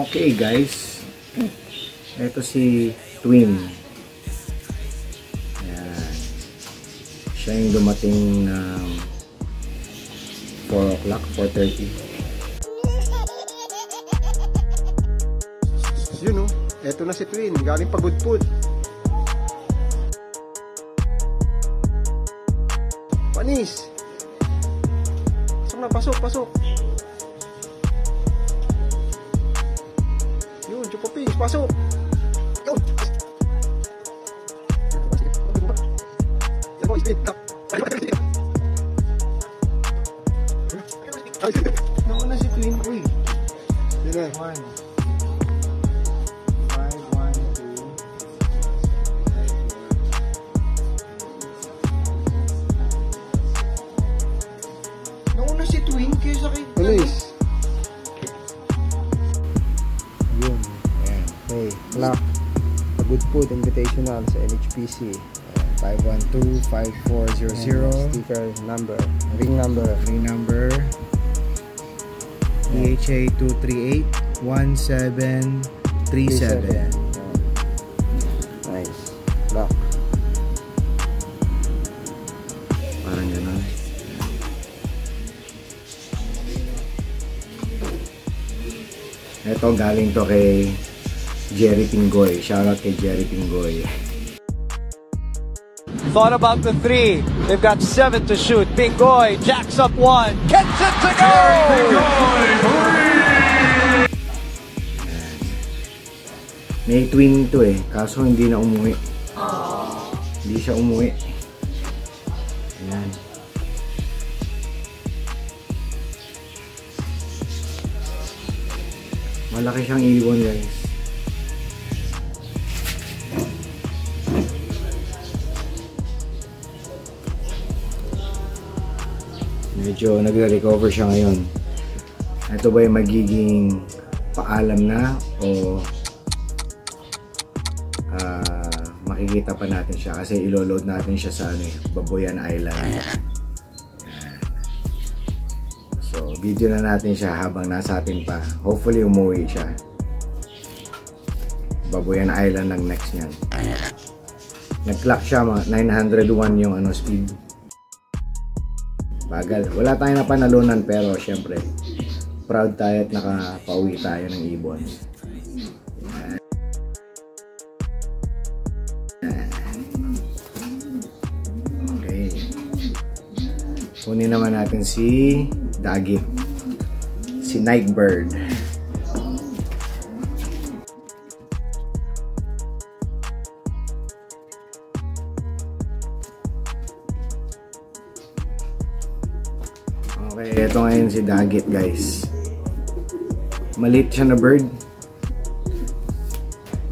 Okay guys, ito si Twin. Ayan. Siya yung dumating ng 4 o'clock, 4:30. Yun o, eto na si Twin, galing pagudpud. Panis! Pasok na, pasok, pasok. Yun, Chupapings, pasok. Yun! Yan mo, speed up. Nauna si Twin, uy. Yun na. 1, 2, 5, 1, 2. Nauna si Twin kaysa kay... Panis! Yun. Ayan. Okay. Clock. Pagudpud Invitational sa NHPC. 512-5400. Sticker number. Ring number. Ring number EHA 238-1737. Nice. Clock. Parang gano'n. Ito galing to kay Jerry Pingoy. Shoutout kay Jerry Pingoy. Thought about the 3. They've got 7 to shoot. Pingoy jacks up 1. Gets it to go! May Twin to eh. Kaso hindi na umuwi. Hindi siya umuwi. Ayan. Malaki siyang ibon guys. Medyo nagre-recover siya ngayon. Ito ba yung magiging paalam na o makikita pa natin siya kasi ilo-load natin siya sa Babuyan Island. So video na natin siya habang nasa atin pa. Hopefully umuwi siya. Babuyan Island ang next niyan. Nag-clock siya, 901 yung speed. Bagal. Wala tayong napanalunan pero syempre proud tayo at nakapauwi tayo ng ibon. Okay. Kunin naman natin si Dagit. Si Nightbird. Okay, ito ngayon si Dagit guys. Maliit siya na bird.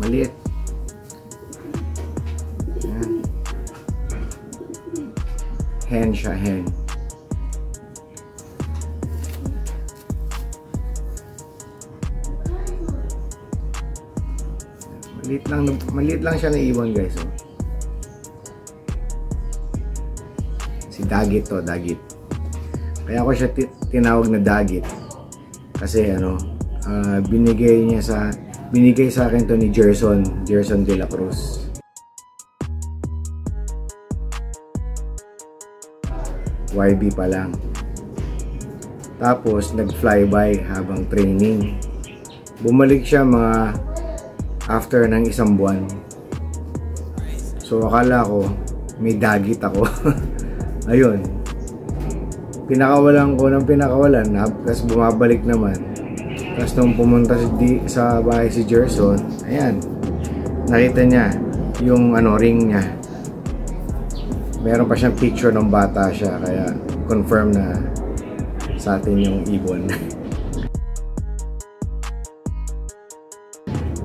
Maliit. Ayan. Hen siya, hen. Maliit lang siya na ibon guys. Oh. Si Dagit to, Dagit. Kaya ako siya tinawag na Dagit kasi binigay sa akin to ni Gerson De La Cruz. YB pa lang. Tapos nag-flyby habang training. Bumalik siya mga after ng 1 buwan. So akala ko may Dagit ako. Ayun. Pinakawalan ko ng pinakawalan, tapos bumabalik naman. Tapos nung pumunta sa bahay si Gerson, ayan, nakita niya yung ring niya. Meron pa siyang picture ng bata siya, kaya confirm na sa atin yung ibon.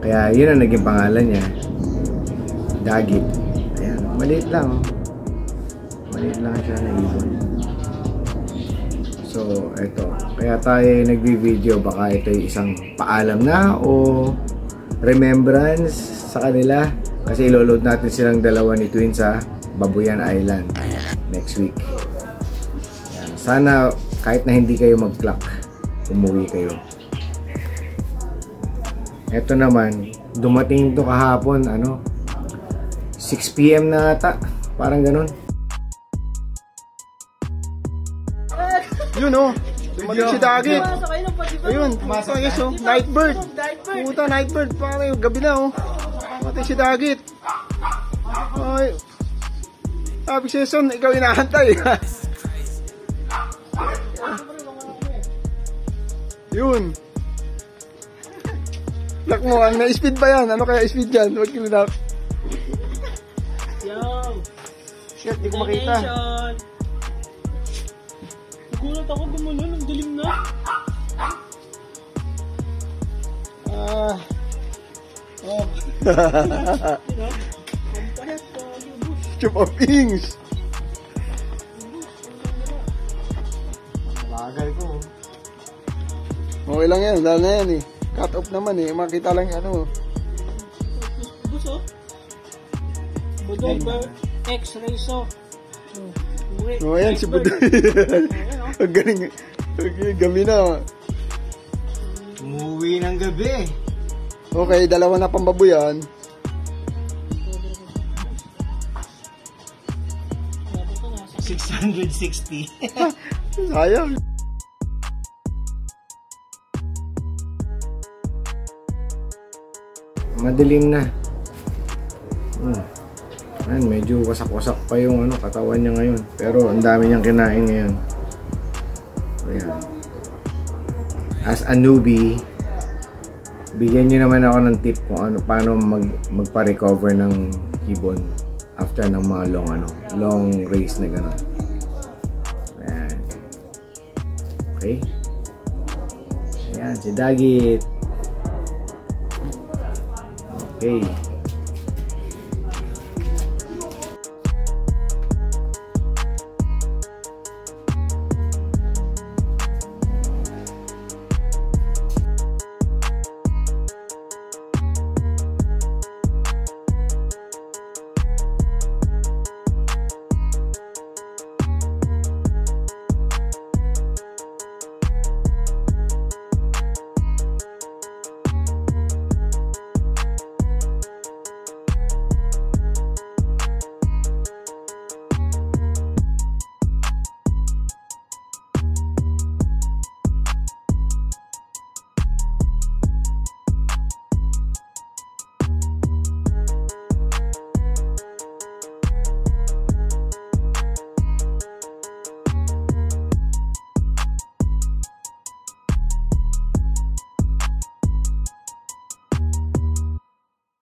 Kaya yun ang naging pangalan niya, Dagit. Ayan, maliit lang. Maliit lang siya na ibon. So, eto. Kaya tayo nagbi-video, baka ito yung isang paalam na o remembrance sa kanila. Kasi ilo-load natin silang dalawa ni Twin sa Babuyan Island next week. Yan. Sana kahit na hindi kayo mag-clock, umuwi kayo. Ito naman, dumating ito kahapon, 6 PM na ata. Parang ganun. Yun oh. Dumating si Dagit. Ayun, puta guys oh. Nightbird. Puta, Nightbird. Parang yung gabi na oh. Dumating si Dagit. Ay. Sabi si Son, ikaw inaantay. Yun. Lock mo, ang na-speed ba yan? Ano kaya speed yan? Huwag kinunak. Yo! Shit, di ko makita. Gulat ako gumulan, ang dilim na. Oh. Chupapings. Bagal ko. Okay lang yan, dahil na yan eh. Cut off naman eh, makita lang yan oh. Buso? Budol ba? X-ray so. Oh, ayan si Budol. Ang galing. Gabi na. Umuwi ng gabi. Okay, dalawa na pambabuyan. $660. Sayang. Madilim na. Ayan, medyo wasak-wasak pa yung katawan niya ngayon. Pero ang dami niyang kinain ngayon. Ayan. As a newbie, bigyan niyo naman ako ng tip kung paano magpa-recover ng ibon after ng mga long race na gano'n. Ayan. Okay. Ayan, si Dagit. Okay.